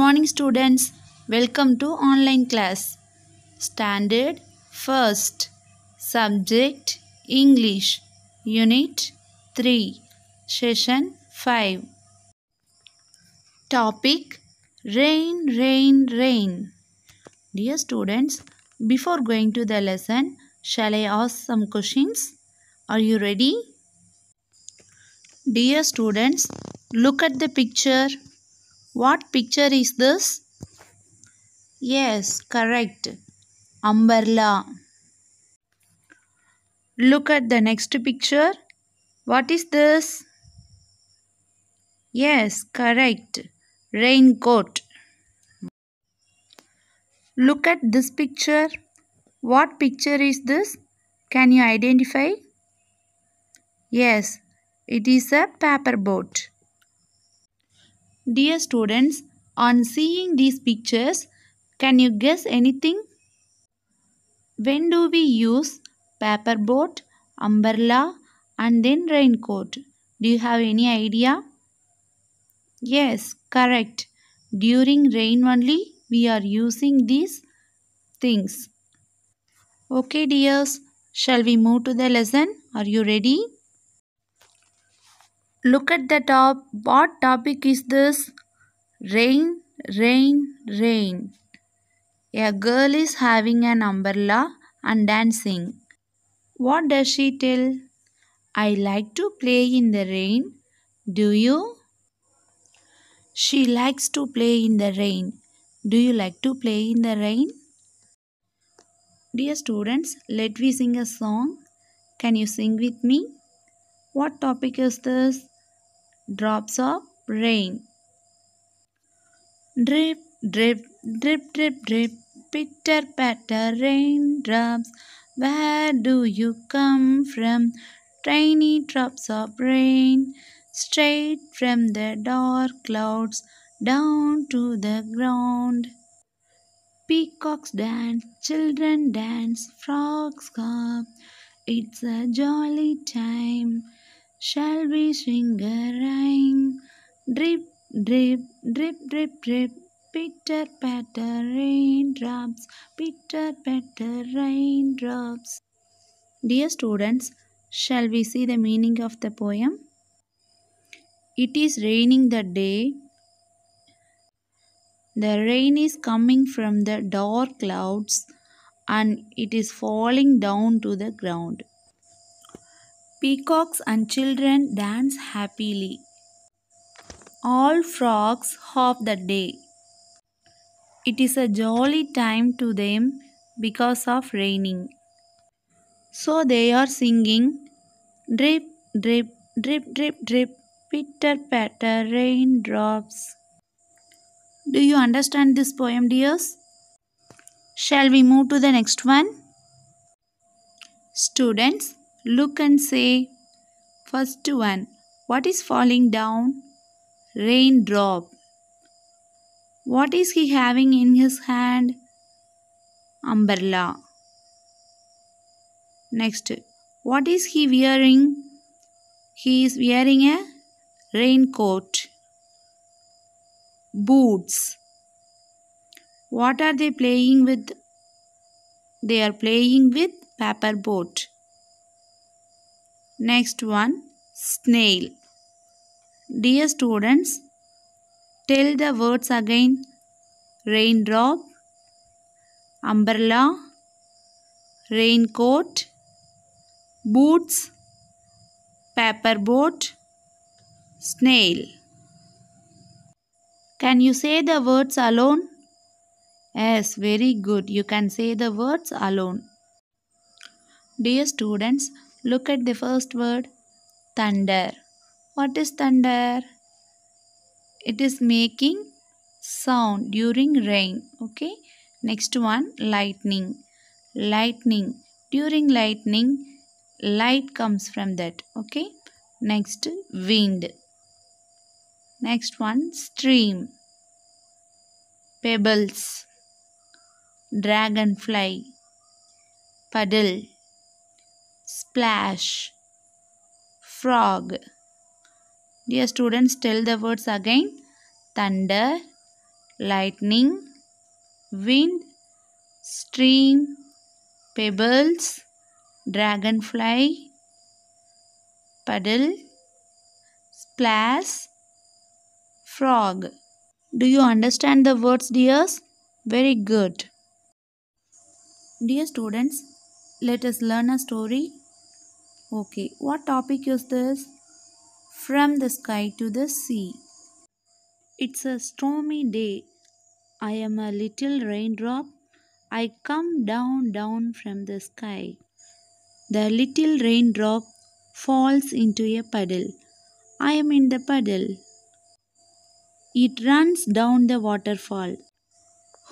morning students. Welcome to online class. Standard first. Subject English. Unit 3. Session 5. Topic Rain, Rain, Rain. Dear students, before going to the lesson, shall I ask some questions? Are you ready? Dear students, look at the picture. What picture is this? Yes, correct. Umbrella. Look at the next picture. What is this? Yes, correct. Raincoat. Look at this picture. What picture is this? Can you identify? Yes, it is a paper boat. Dear students, on seeing these pictures, can you guess anything? When do we use paper boat, umbrella and then raincoat? Do you have any idea? Yes, correct. During rain only we are using these things. Okay dears, shall we move to the lesson? Are you ready? Look at the top. What topic is this? Rain, rain, rain. A girl is having an umbrella and dancing. What does she tell? I like to play in the rain. Do you? She likes to play in the rain. Do you like to play in the rain? Dear students, let me sing a song. Can you sing with me? What topic is this? Drops of rain. Drip, drip, drip, drip, drip. Pitter patter raindrops. Where do you come from? Tiny drops of rain. Straight from the dark clouds down to the ground. Peacocks dance, children dance, frogs hop. It's a jolly time. Shall we sing a rhyme? Drip, drip, drip, drip, drip. Pitter patter raindrops. Pitter patter raindrops. Dear students, shall we see the meaning of the poem? It is raining the day. The rain is coming from the dark clouds and it is falling down to the ground. Peacocks and children dance happily. All frogs hop the day. It is a jolly time to them because of raining. So they are singing drip, drip, drip, drip, drip, pitter patter raindrops. Do you understand this poem, dears? Shall we move to the next one? Students, look and say, first one, what is falling down? Raindrop. What is he having in his hand? Umbrella. Next, what is he wearing? He is wearing a raincoat. Boots. What are they playing with? They are playing with paper boat. Next one, snail. Dear students, tell the words again. Raindrop, umbrella, raincoat, boots, paper boat, snail. Can you say the words alone? Yes, very good. You can say the words alone. Dear students, look at the first word, thunder. What is thunder? It is making sound during rain. Okay. Next one, lightning. Lightning. During lightning, light comes from that. Okay. Next, wind. Next one, stream. Pebbles. Dragonfly. Puddle. Splash. Frog. Dear students, tell the words again. Thunder, lightning, wind, stream, pebbles, dragonfly, puddle, splash, frog. Do you understand the words, dears? Very good. Dear students, let us learn a story. Okay, what topic is this? From the sky to the sea. It's a stormy day. I am a little raindrop. I come down, down from the sky. The little raindrop falls into a puddle. I am in the puddle. It runs down the waterfall.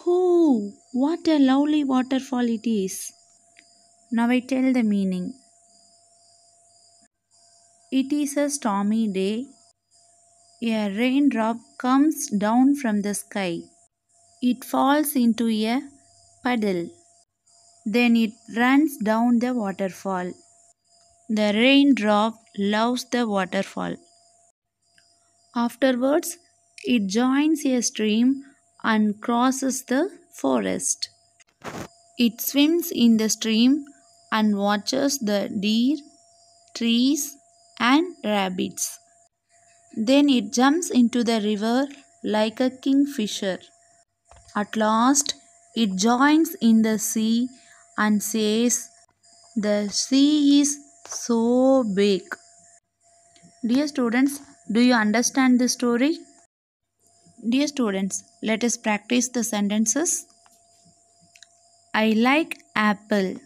Oh, what a lovely waterfall it is. Now I tell the meaning. It is a stormy day. A raindrop comes down from the sky. It falls into a puddle. Then it runs down the waterfall. The raindrop loves the waterfall. Afterwards, it joins a stream and crosses the forest. It swims in the stream and watches the deer, trees, and rabbits. Then it jumps into the river like a kingfisher. At last, it joins in the sea and says, "The sea is so big." Dear students, do you understand the story? Dear students, let us practice the sentences. I like apple.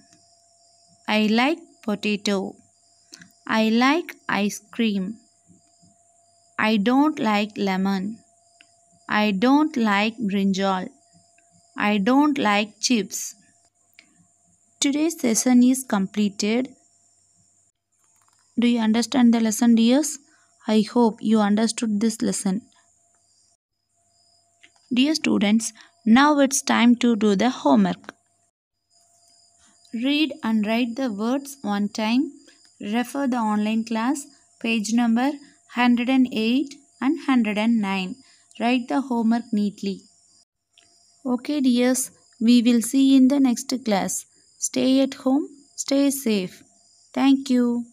I like potato. I like ice cream. I don't like lemon. I don't like brinjal. I don't like chips. Today's session is completed. Do you understand the lesson, dears? I hope you understood this lesson. Dear students, now it's time to do the homework. Read and write the words one time. Refer the online class, page number 108 and 109. Write the homework neatly. Okay, dears, we will see you in the next class. Stay at home, stay safe. Thank you.